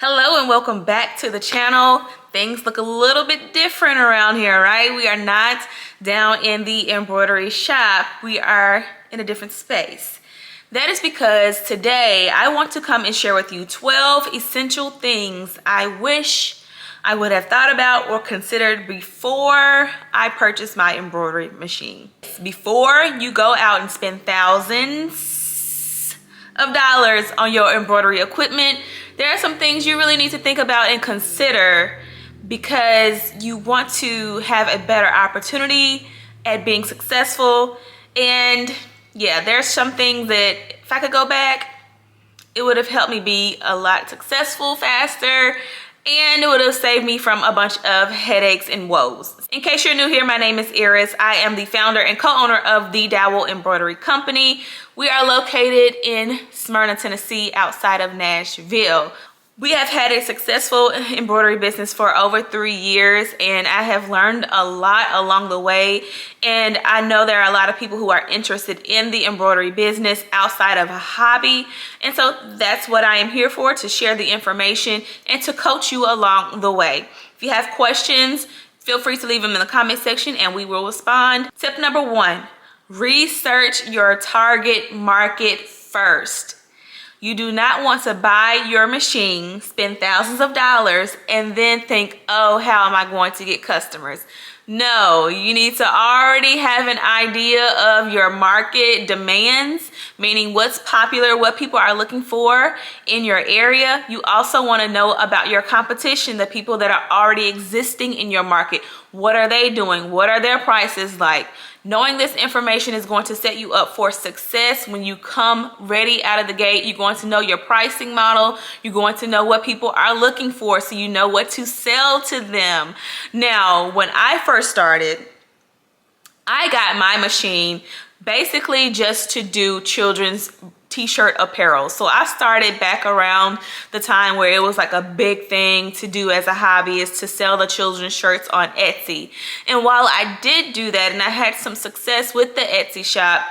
Hello and welcome back to the channel. Things look a little bit different around here, right? We are not down in the embroidery shop. We are in a different space. That is because today I want to come and share with you 12 essential things I wish I would have thought about or considered before I purchased my embroidery machine. Before you go out and spend thousands of dollars on your embroidery equipment, there are some things you really need to think about and consider because you want to have a better opportunity at being successful. And yeah, there's some things that if I could go back, it would have helped me be a lot successful faster, and it would have saved me from a bunch of headaches and woes. In case you're new here, my name is Eris. I am the founder and co-owner of the Dowell Embroidery Company. We are located in Smyrna, Tennessee, outside of Nashville. We have had a successful embroidery business for over 3 years, and I have learned a lot along the way. And I know there are a lot of people who are interested in the embroidery business outside of a hobby. And so that's what I am here for, to share the information and to coach you along the way. If you have questions, feel free to leave them in the comment section and we will respond. Tip number 1, research your target market first. You do not want to buy your machine, spend thousands of dollars, and then think, oh, how am I going to get customers? No, you need to already have an idea of your market demands, meaning what's popular, what people are looking for in your area. You also want to know about your competition, the people that are already existing in your market. What are they doing? What are their prices like? Knowing this information is going to set you up for success when you come ready out of the gate. You're going to know your pricing model. You're going to know what people are looking for, so you know what to sell to them. Now, when I first started, I got my machine basically just to do children's t-shirt apparel. So I started back around the time where it was like a big thing to do as a hobby, is to sell the children's shirts on Etsy. And while I did do that and I had some success with the Etsy shop,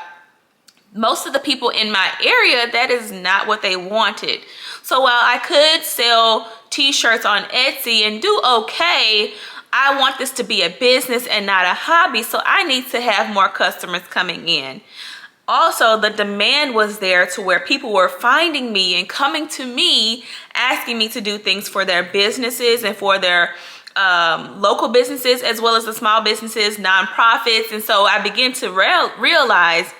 most of the people in my area, that is not what they wanted. So while I could sell t-shirts on Etsy and do okay, I want this to be a business and not a hobby. So I need to have more customers coming in. Also, the demand was there to where people were finding me and coming to me, asking me to do things for their businesses and for their local businesses, as well as the small businesses, nonprofits. And so I began to realize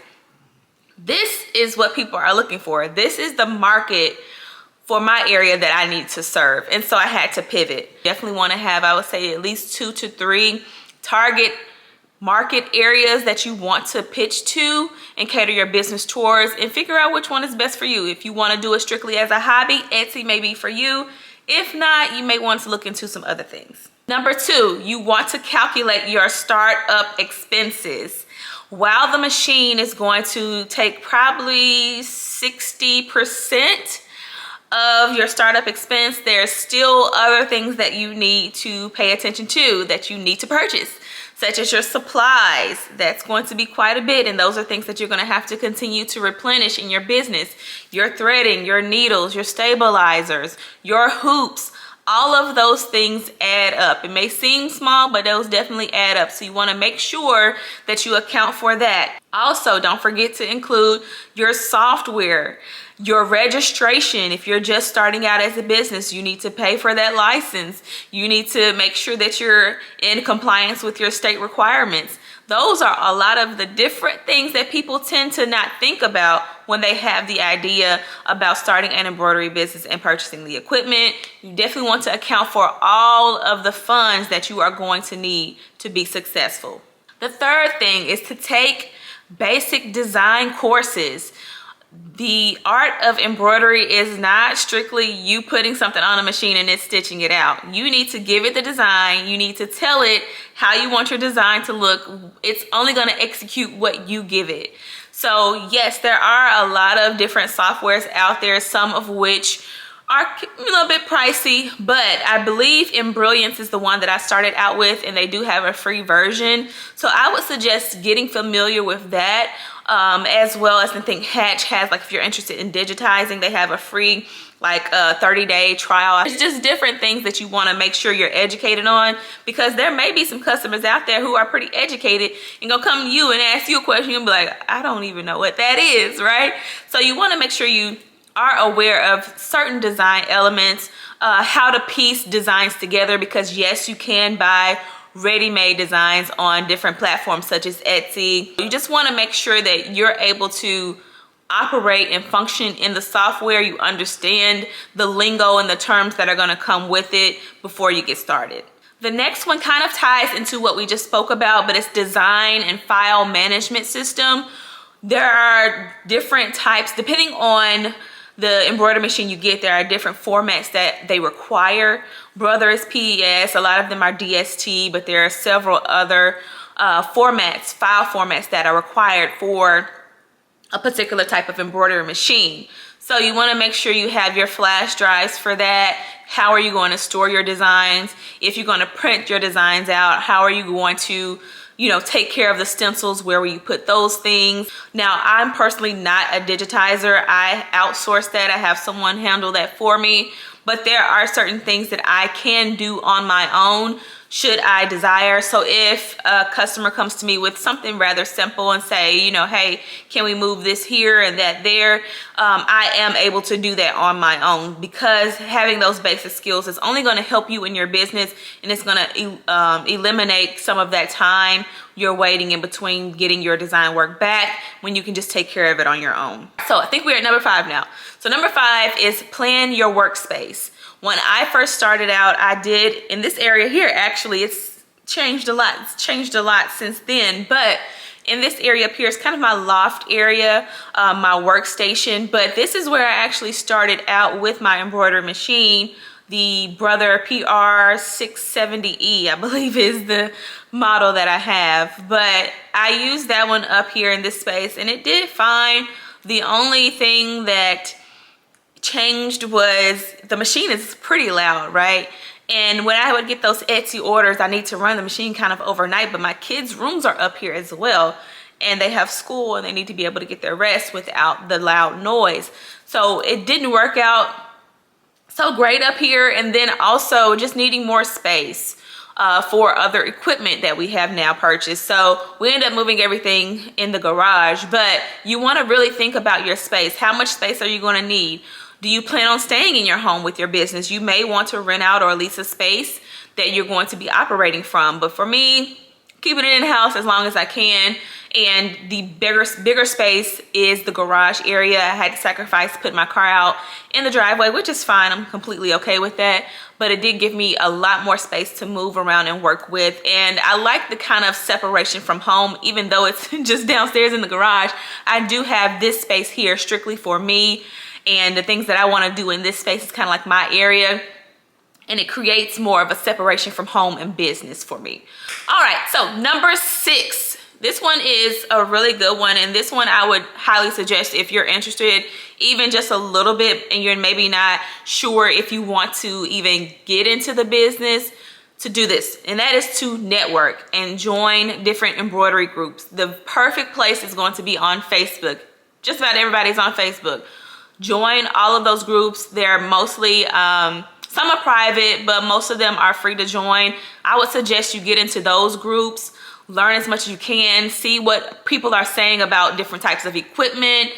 this is what people are looking for. This is the market for my area that I need to serve. And so I had to pivot. Definitely want to have, I would say, at least 2 to 3 target market areas that you want to pitch to and cater your business towards, and figure out which one is best for you. If you want to do it strictly as a hobby, Etsy may be for you. If not, you may want to look into some other things. Number 2, you want to calculate your startup expenses. While the machine is going to take probably 60% of your startup expense, there's still other things that you need to pay attention to, that you need to purchase, such as your supplies. That's going to be quite a bit, and those are things that you're going to have to continue to replenish in your business. Your threading, your needles, your stabilizers, your hoops, all of those things add up. It may seem small, but those definitely add up. So you want to make sure that you account for that. Also, don't forget to include your software, your registration. If you're just starting out as a business, you need to pay for that license. You need to make sure that you're in compliance with your state requirements. Those are a lot of the different things that people tend to not think about when they have the idea about starting an embroidery business and purchasing the equipment. You definitely want to account for all of the funds that you are going to need to be successful. The third thing is to take basic design courses. The art of embroidery is not strictly you putting something on a machine and it's stitching it out. You need to give it the design. You need to tell it how you want your design to look. It's only going to execute what you give it. So yes, there are a lot of different softwares out there, some of which are a little bit pricey, but I believe Embrilliance is the one that I started out with, and they do have a free version. So I would suggest getting familiar with that, as well as I think Hatch has, like if you're interested in digitizing, they have a free like a 30-day trial. It's just different things that you want to make sure you're educated on, because there may be some customers out there who are pretty educated and gonna come to you and ask you a question and be like, I don't even know what that is, right? So you want to make sure you are aware of certain design elements, how to piece designs together, because yes, you can buy ready-made designs on different platforms such as Etsy. You just want to make sure that you're able to operate and function in the software. You understand the lingo and the terms that are going to come with it before you get started. The next one kind of ties into what we just spoke about, but it's design and file management system. There are different types depending on the embroidery machine you get. There are different formats that they require. Brother is PES, a lot of them are DST, but there are several other formats, file formats that are required for a particular type of embroidery machine. So you want to make sure you have your flash drives for that. How are you going to store your designs? If you're going to print your designs out, how are you going to, you know, take care of the stencils? Where will you put those things? Now, I'm personally not a digitizer. I outsource that. I have someone handle that for me. But there are certain things that I can do on my own should I desire. So if a customer comes to me with something rather simple and say, you know, hey, can we move this here and that there? I am able to do that on my own, because having those basic skills is only going to help you in your business, and it's going to eliminate some of that time you're waiting in between getting your design work back, when you can just take care of it on your own. So I think we're at number 5 now. So number 5 is plan your workspace. When I first started out, I did in this area here, actually it's changed a lot. It's changed a lot since then, but in this area up here is kind of my loft area, my workstation. But this is where I actually started out with my embroidery machine. The Brother PR670E, I believe, is the model that I have. But I used that one up here in this space, and it did fine. The only thing that changed was the machine is pretty loud, right? And when I would get those Etsy orders, I need to run the machine kind of overnight, but my kids' rooms are up here as well, and they have school and they need to be able to get their rest without the loud noise. So it didn't work out so great up here. And then also just needing more space for other equipment that we have now purchased. So we end up moving everything in the garage, but you want to really think about your space. How much space are you going to need? Do you plan on staying in your home with your business? You may want to rent out or lease a space that you're going to be operating from. But for me, keeping it in-house as long as I can. And the bigger space is the garage area. I had to sacrifice putting my car out in the driveway, which is fine. I'm completely okay with that. But it did give me a lot more space to move around and work with. And I like the kind of separation from home, even though it's just downstairs in the garage. I do have this space here strictly for me. And the things that I want to do in this space is kind of like my area, and it creates more of a separation from home and business for me. All right, so number 6. This one is a really good one, and this one I would highly suggest if you're interested, even just a little bit, and you're maybe not sure if you want to even get into the business, to do this. And that is to network and join different embroidery groups. The perfect place is going to be on Facebook. Just about everybody's on Facebook. Join all of those groups. They're mostly, some are private, but most of them are free to join. I would suggest you get into those groups, learn as much as you can, see what people are saying about different types of equipment.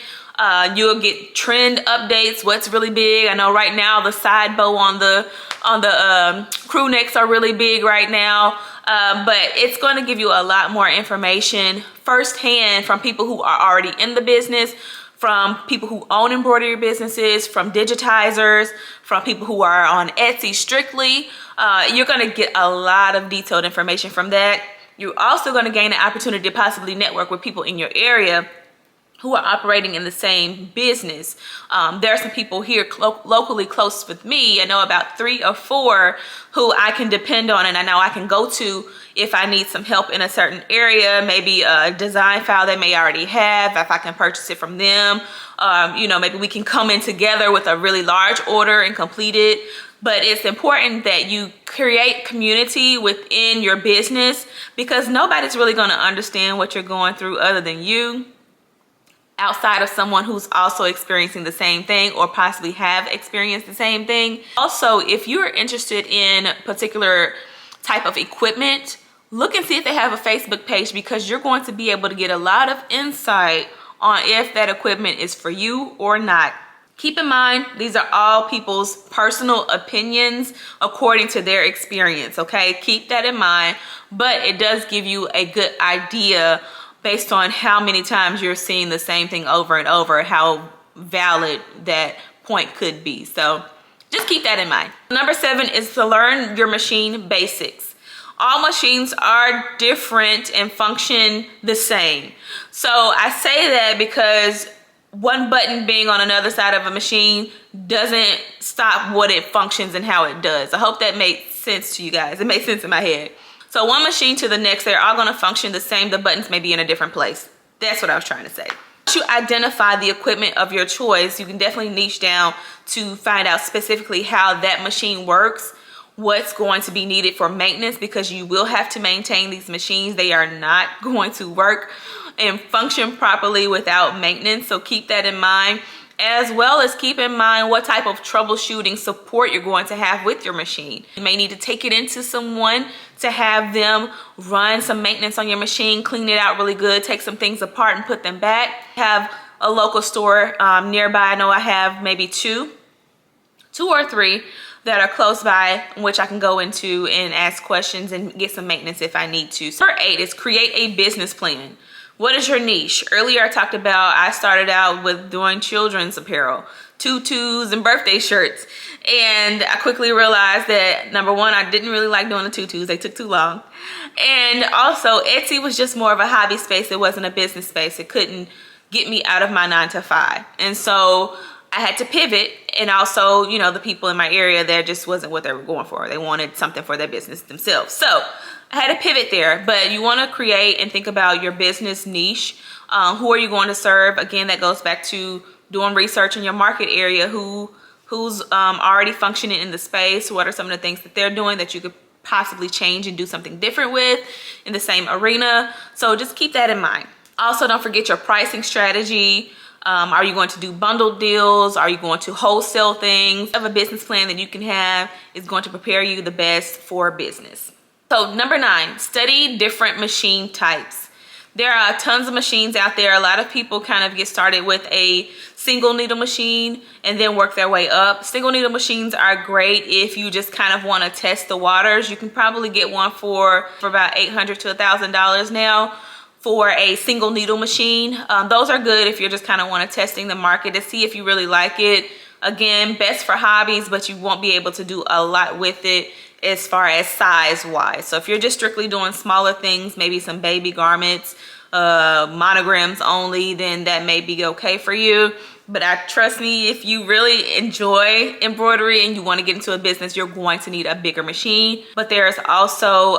You'll get trend updates, what's really big. I know right now the side bow on the crew necks are really big right now. But it's going to give you a lot more information firsthand from people who are already in the business, from people who own embroidery businesses, from digitizers, from people who are on Etsy strictly. You're going to get a lot of detailed information from that. You're also going to gain an opportunity to possibly network with people in your area who are operating in the same business. There are some people here locally close with me. I know about 3 or 4 who I can depend on, and I know I can go to if I need some help in a certain area, maybe a design file they may already have, if I can purchase it from them. You know, maybe we can come in together with a really large order and complete it. But it's important that you create community within your business, because nobody's really going to understand what you're going through other than you, outside of someone who's also experiencing the same thing or possibly have experienced the same thing. Also, if you're interested in particular type of equipment, look and see if they have a Facebook page, because you're going to be able to get a lot of insight on if that equipment is for you or not. Keep in mind, these are all people's personal opinions according to their experience, okay? Keep that in mind, but it does give you a good idea based on how many times you're seeing the same thing over and over, how valid that point could be. So just keep that in mind. Number 7 is to learn your machine basics. All machines are different and function the same. So I say that because one button being on another side of a machine doesn't stop what it functions and how it does. I hope that made sense to you guys. It made sense in my head. So one machine to the next, they're all going to function the same. The buttons may be in a different place. That's what I was trying to say. Once you identify the equipment of your choice, you can definitely niche down to find out specifically how that machine works, what's going to be needed for maintenance, because you will have to maintain these machines. They are not going to work and function properly without maintenance. So keep that in mind, as well as keep in mind what type of troubleshooting support you're going to have with your machine. You may need to take it into someone to have them run some maintenance on your machine, clean it out really good, take some things apart and put them back. Have a local store nearby. I know I have maybe two or 3 that are close by, which I can go into and ask questions and get some maintenance if I need to. So number 8 is create a business plan. What is your niche? Earlier I talked about, I started out with doing children's apparel, tutus and birthday shirts. And I quickly realized that, number 1, I didn't really like doing the tutus. They took too long. And also Etsy was just more of a hobby space. It wasn't a business space. It couldn't get me out of my 9 to 5. And so I had to pivot. And also, you know, the people in my area, there just wasn't what they were going for. They wanted something for their business themselves. So I had to pivot there, but you want to create and think about your business niche. Who are you going to serve? Again, that goes back to doing research in your market area. Who's already functioning in the space? What are some of the things that they're doing that you could possibly change and do something different with in the same arena? So just keep that in mind. Also, don't forget your pricing strategy. Are you going to do bundled deals? Are you going to wholesale things? Have a business plan that you can have is going to prepare you the best for business. So number 9, study different machine types. There are tons of machines out there. A lot of people kind of get started with a single needle machine and then work their way up. Single needle machines are great if you just kind of want to test the waters. You can probably get one for about $800 to $1,000 now for a single needle machine. Those are good if you're just kind of want to testing the market to see if you really like it. Again, best for hobbies, but you won't be able to do a lot with it as far as size wise. So if you're just strictly doing smaller things, maybe some baby garments, monograms only, then that may be okay for you. But trust me, if you really enjoy embroidery and you want to get into a business, you're going to need a bigger machine. But there's also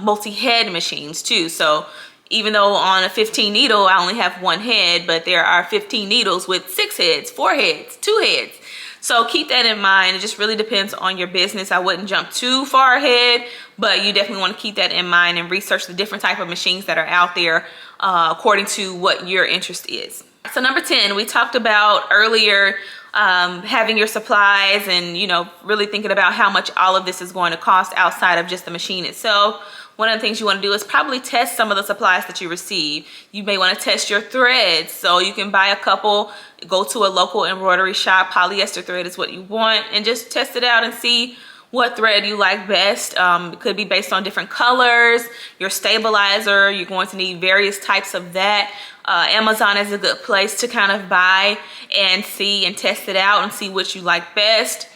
multi-head machines too. So even though on a 15 needle, I only have 1 head, but there are 15 needles with 6 heads, 4 heads, 2 heads. So keep that in mind. It just really depends on your business. I wouldn't jump too far ahead, but you definitely want to keep that in mind and research the different type of machines that are out there according to what your interest is. So number 10, we talked about earlier having your supplies and, you know, really thinking about how much all of this is going to cost outside of just the machine itself. One of the things you want to do is probably test some of the supplies that you receive. You may want to test your threads. So you can buy a couple, go to a local embroidery shop, polyester thread is what you want, and just test it out and see what thread you like best. It could be based on different colors. Your stabilizer, you're going to need various types of that. Amazon is a good place to kind of buy and see and test it out and see what you like best.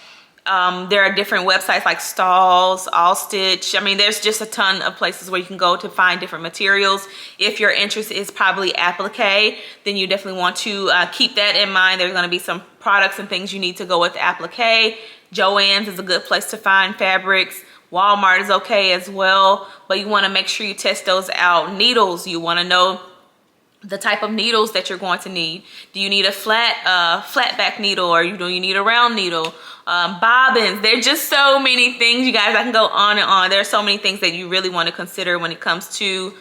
There are different websites like Stalls, All Stitch. I mean, there's just a ton of places where you can go to find different materials. If your interest is probably applique, then you definitely want to keep that in mind. There's going to be some products and things you need to go with applique. Joann's is a good place to find fabrics. Walmart is okay as well, but you want to make sure you test those out. Needles, you want to know the type of needles that you're going to need. Do you need a flat back needle, or do you need a round needle? Bobbins, there's just so many things, you guys. I can go on and on. There are so many things that you really want to consider when it comes to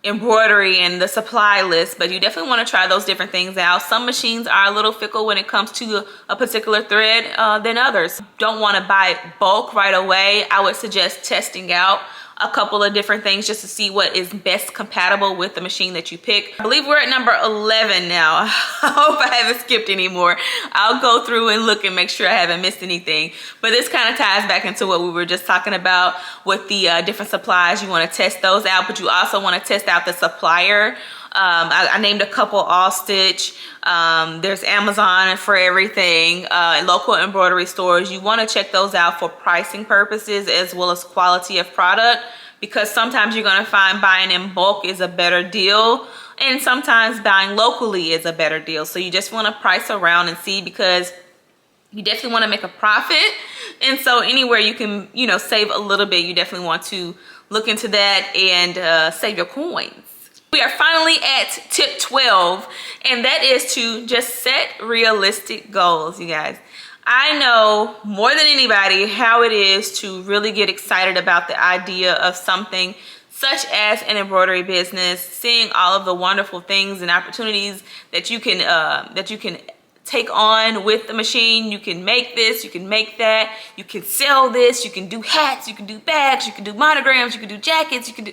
embroidery and the supply list, but you definitely want to try those different things out. Some machines are a little fickle when it comes to a particular thread than others. Don't want to buy bulk right away. I would suggest testing out a couple of different things just to see what is best compatible with the machine that you pick. I believe we're at number 11 now. I hope I haven't skipped any more. I'll go through and look and make sure I haven't missed anything. But this kind of ties back into what we were just talking about with the different supplies. You want to test those out, but you also want to test out the supplier. I named a couple, All Stitch. There's Amazon for everything, local embroidery stores. You want to check those out for pricing purposes as well as quality of product, because sometimes you're going to find buying in bulk is a better deal, and sometimes buying locally is a better deal. So you just want to price around and see, because you definitely want to make a profit. And so anywhere you can, you know, save a little bit, you definitely want to look into that and save your coins. We are finally at tip 12, and that is to just set realistic goals, you guys. I know more than anybody how it is to really get excited about the idea of something such as an embroidery business, seeing all of the wonderful things and opportunities that you can take on with the machine. You can make this, you can make that, you can sell this, you can do hats, you can do bags, you can do monograms, you can do jackets, you can do...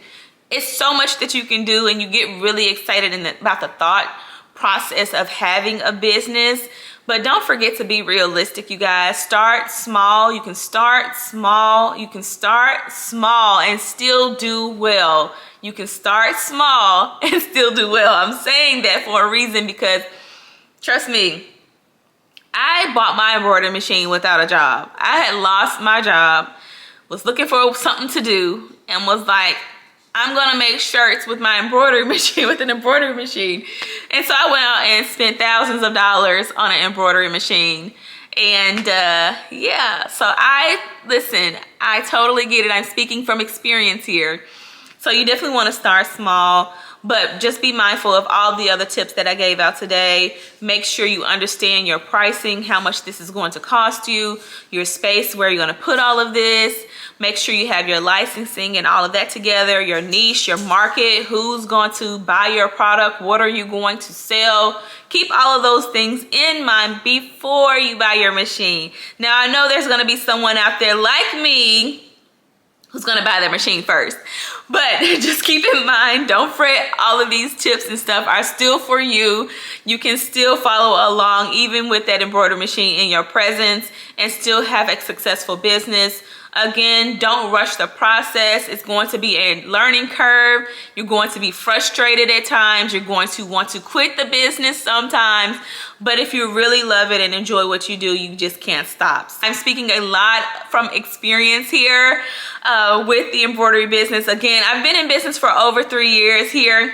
It's so much that you can do, and you get really excited about the thought process of having a business. But don't forget to be realistic, you guys. Start small. You can start small. You can start small and still do well. You can start small and still do well. I'm saying that for a reason, because trust me, I bought my embroidery machine without a job. I had lost my job, was looking for something to do, and was like, I'm gonna make shirts with my embroidery machine, with an embroidery machine. And so I went out and spent thousands of dollars on an embroidery machine. And yeah, so I totally get it. I'm speaking from experience here. So you definitely want to start small, but just be mindful of all the other tips that I gave out today. Make sure you understand your pricing, how much this is going to cost you, your space, where you're going to put all of this. Make sure you have your licensing and all of that together, your niche, your market, who's going to buy your product, what are you going to sell. Keep all of those things in mind before you buy your machine. Now, I know there's going to be someone out there like me who's going to buy their machine first, but just keep in mind, don't fret. All of these tips and stuff are still for you. You can still follow along even with that embroidery machine in your presence and still have a successful business. Again, don't rush the process. It's going to be a learning curve. You're going to be frustrated at times. You're going to want to quit the business sometimes. But if you really love it and enjoy what you do, you just can't stop. I'm speaking a lot from experience here with the embroidery business. Again, I've been in business for over 3 years here.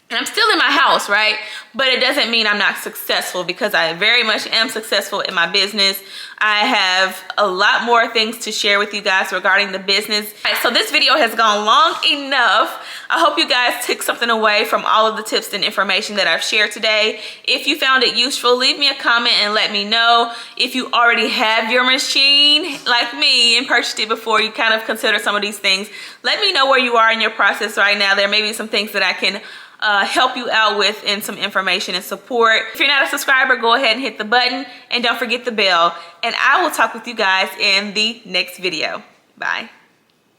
And I'm still in my house, right? But it doesn't mean I'm not successful, because I very much am successful in my business. I have a lot more things to share with you guys regarding the business. All right, so this video has gone long enough. I hope you guys took something away from all of the tips and information that I've shared today. If you found it useful, leave me a comment and let me know. If you already have your machine like me and purchased it before you kind of consider some of these things, let me know where you are in your process right now. There may be some things that I can help you out with, and some information and support. If you're not a subscriber, go ahead and hit the button, and don't forget the bell. And I will talk with you guys in the next video. Bye.